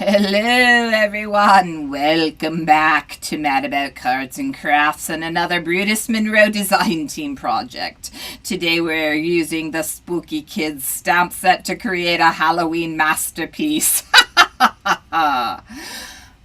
Hello everyone, welcome back to Mad About Cards and Crafts and another Brutus Monroe design team project. Today we're using the Spooky Kids stamp set to create a Halloween masterpiece.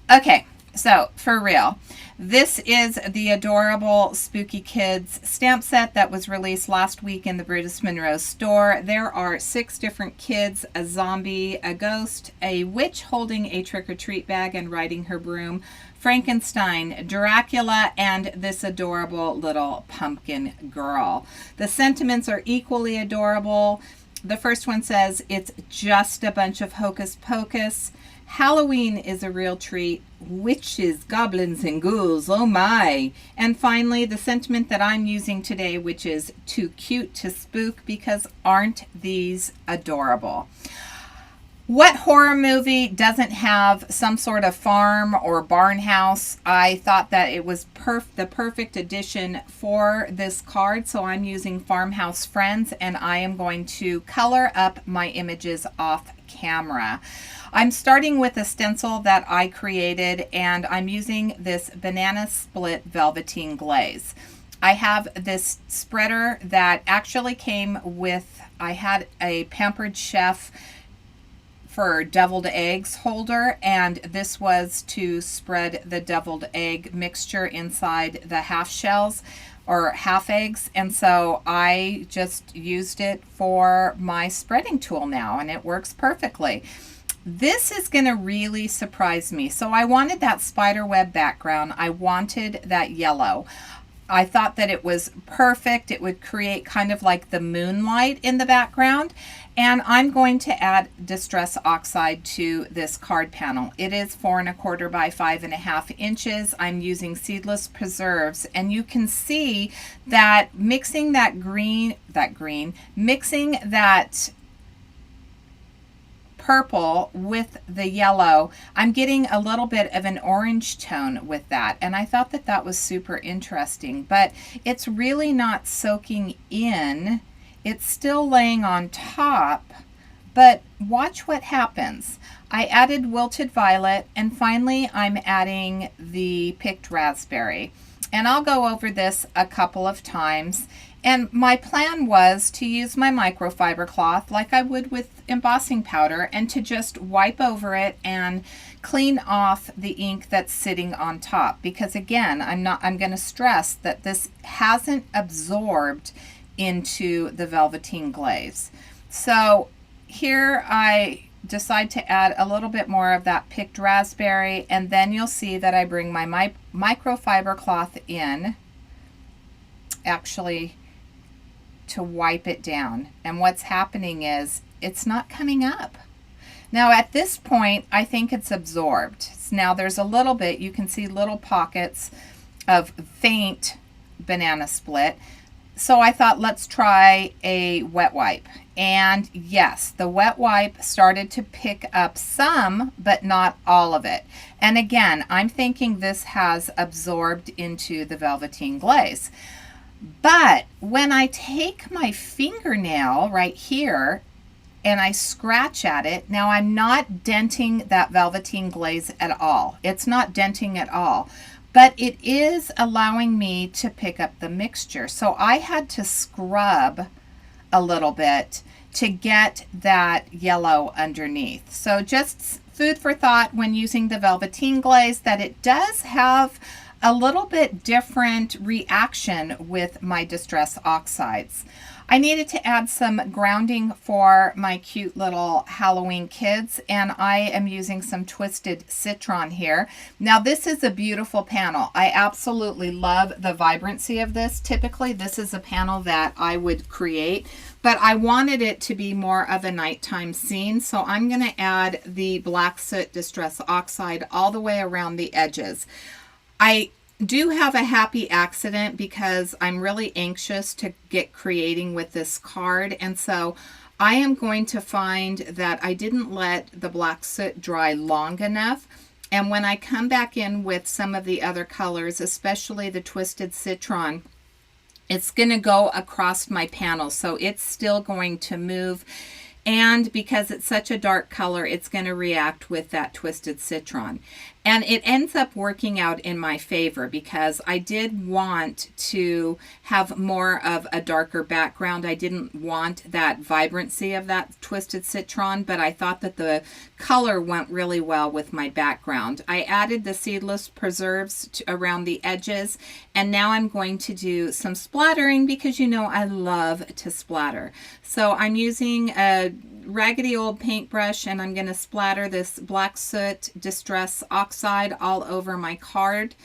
Okay, so for real, this is the adorable Spooky Kids stamp set that was released last week in the Brutus Monroe store. There are 6 different kids, a zombie, a ghost, a witch holding a trick-or-treat bag and riding her broom, Frankenstein, Dracula, and this adorable little pumpkin girl. The sentiments are equally adorable. The first one says, "It's just a bunch of hocus pocus. Halloween is a real treat. Witches, goblins, and ghouls, oh my." And finally, the sentiment that I'm using today, which is "too cute to spook," because aren't these adorable? What horror movie doesn't have some sort of farm or barn house? I thought that it was the perfect addition for this card, so I'm using Farmhouse Friends, and I am going to color up my images off camera. I'm starting with a stencil that I created, and I'm using this banana split Velveteen glaze. I have this spreader that actually came with, I had a Pampered Chef for deviled eggs holder, and this was to spread the deviled egg mixture inside the half shells or half eggs, and so I just used it for my spreading tool now, and it works perfectly. This is going to really surprise me. So I wanted that spider web background. I wanted that yellow. I thought that it was perfect. It would create kind of like the moonlight in the background. And I'm going to add Distress Oxide to this card panel. It is 4 1/4 by 5 1/2 inches. I'm using Seedless Preserves, and you can see that mixing mixing that purple with the yellow, I'm getting a little bit of an orange tone with that, and I thought that that was super interesting, but it's really not soaking in. It's still laying on top, but watch what happens. I added Wilted Violet, and finally I'm adding the picked raspberry, and I'll go over this a couple of times. And my plan was to use my microfiber cloth like I would with embossing powder, and to just wipe over it and clean off the ink that's sitting on top, because again, I'm going to stress that this hasn't absorbed into the Velveteen glaze. So here I decide to add a little bit more of that picked raspberry, and then you'll see that I bring my microfiber cloth in, actually, to wipe it down. And what's happening is it's not coming up. Now at this point, I think it's absorbed. Now there's a little bit, you can see little pockets of faint banana split. So I thought, let's try a wet wipe. And yes, the wet wipe started to pick up some, but not all of it. And again, I'm thinking this has absorbed into the Velveteen glaze. But when I take my fingernail right here and I scratch at it, now I'm not denting that Velveteen glaze at all. It's not denting at all, but it is allowing me to pick up the mixture. So I had to scrub a little bit to get that yellow underneath. So just food for thought when using the Velveteen glaze, that it does have a little bit different reaction with my Distress Oxides. I needed to add some grounding for my cute little Halloween kids, and I am using some Twisted Citron here. Now this is a beautiful panel. I absolutely love the vibrancy of this. Typically this is a panel that I would create, but I wanted it to be more of a nighttime scene, so I'm going to add the Black Soot Distress Oxide all the way around the edges. I do have a happy accident because I'm really anxious to get creating with this card, and so I am going to find that I didn't let the black soot dry long enough, and when I come back in with some of the other colors, especially the Twisted Citron, it's going to go across my panel, so it's still going to move And because it's such a dark color, it's going to react with that Twisted Citron. And it ends up working out in my favor because I did want to have more of a darker background. I didn't want that vibrancy of that Twisted Citron, but I thought that the color went really well with my background. I added the seedless preserves around the edges, and now I'm going to do some splattering because you know I love to splatter. So I'm using a raggedy old paintbrush, and I'm going to splatter this black soot distress oxide all over my card.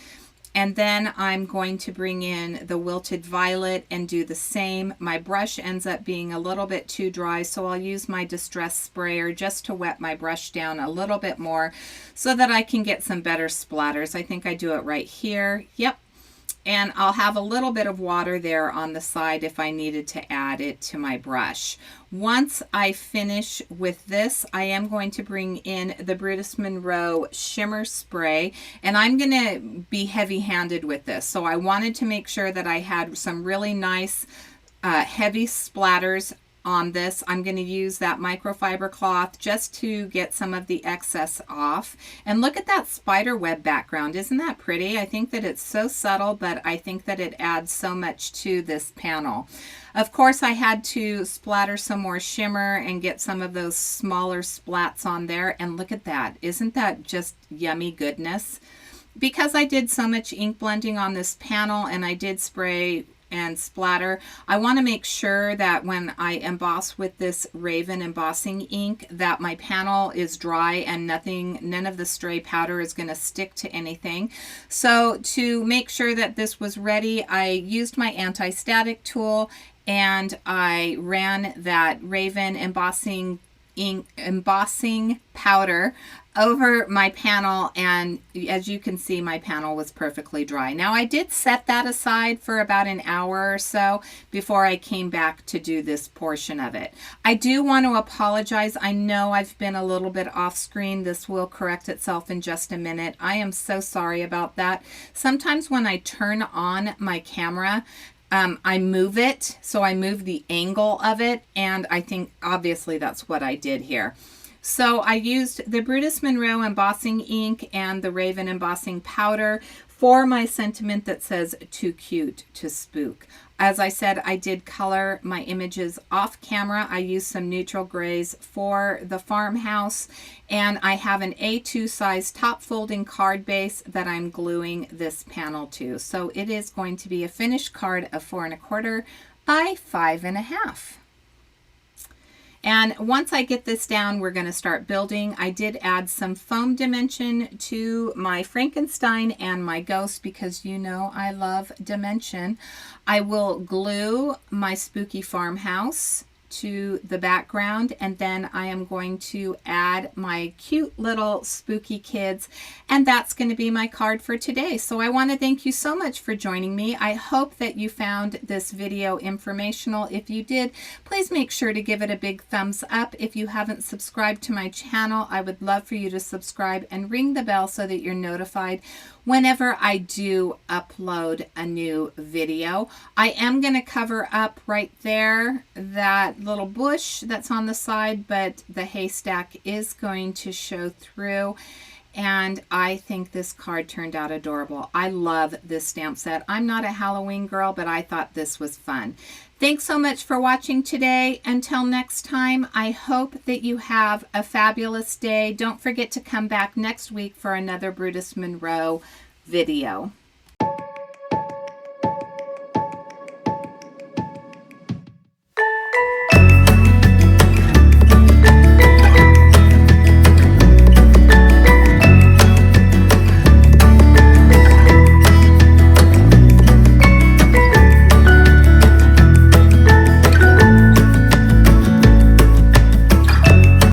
And then I'm going to bring in the wilted violet and do the same. My brush ends up being a little bit too dry, so I'll use my distress sprayer just to wet my brush down a little bit more so that I can get some better splatters. I think I do it right here. Yep. And I'll have a little bit of water there on the side if I needed to add it to my brush. Once I finish with this, I am going to bring in the Brutus Monroe Shimmer Spray, and I'm going to be heavy-handed with this. So I wanted to make sure that I had some really nice heavy splatters on this. I'm going to use that microfiber cloth just to get some of the excess off. And look at that spider web background. Isn't that pretty? I think that it's so subtle, but I think that it adds so much to this panel. Of course, I had to splatter some more shimmer and get some of those smaller splats on there. And look at that. Isn't that just yummy goodness? Because I did so much ink blending on this panel and I did spray and splatter, I want to make sure that when I emboss with this Raven embossing ink that my panel is dry and none of the stray powder is going to stick to anything. So to make sure that this was ready, I used my anti-static tool and I ran that Raven embossing powder over my panel, and as you can see, my panel was perfectly dry. Now I did set that aside for about an hour or so before I came back to do this portion of it. I do want to apologize. I know I've been a little bit off screen. This will correct itself in just a minute. I am so sorry about that. Sometimes when I turn on my camera, I move it, so I move the angle of it, and I think obviously that's what I did here. So I used the Brutus Monroe embossing ink and the Raven embossing powder for my sentiment that says "too cute to spook." As I said, I did color my images off camera. I used some neutral grays for the Farmhouse, and I have an A2 size top folding card base that I'm gluing this panel to. So it is going to be a finished card of 4 1/4 by 5 1/2. And once I get this down, we're going to start building. I did add some foam dimension to my Frankenstein and my ghost because you know I love dimension. I will glue my spooky farmhouse to the background, and then I am going to add my cute little spooky kids, and that's going to be my card for today. So I want to thank you so much for joining me. I hope that you found this video informational. If you did, please make sure to give it a big thumbs up. If you haven't subscribed to my channel, I would love for you to subscribe and ring the bell so that you're notified whenever I do upload a new video. I am going to cover up right there that little bush that's on the side, but the haystack is going to show through. And I think this card turned out adorable. I love this stamp set. I'm not a Halloween girl, but I thought this was fun. Thanks so much for watching today. Until next time, I hope that you have a fabulous day. Don't forget to come back next week for another Brutus Monroe video.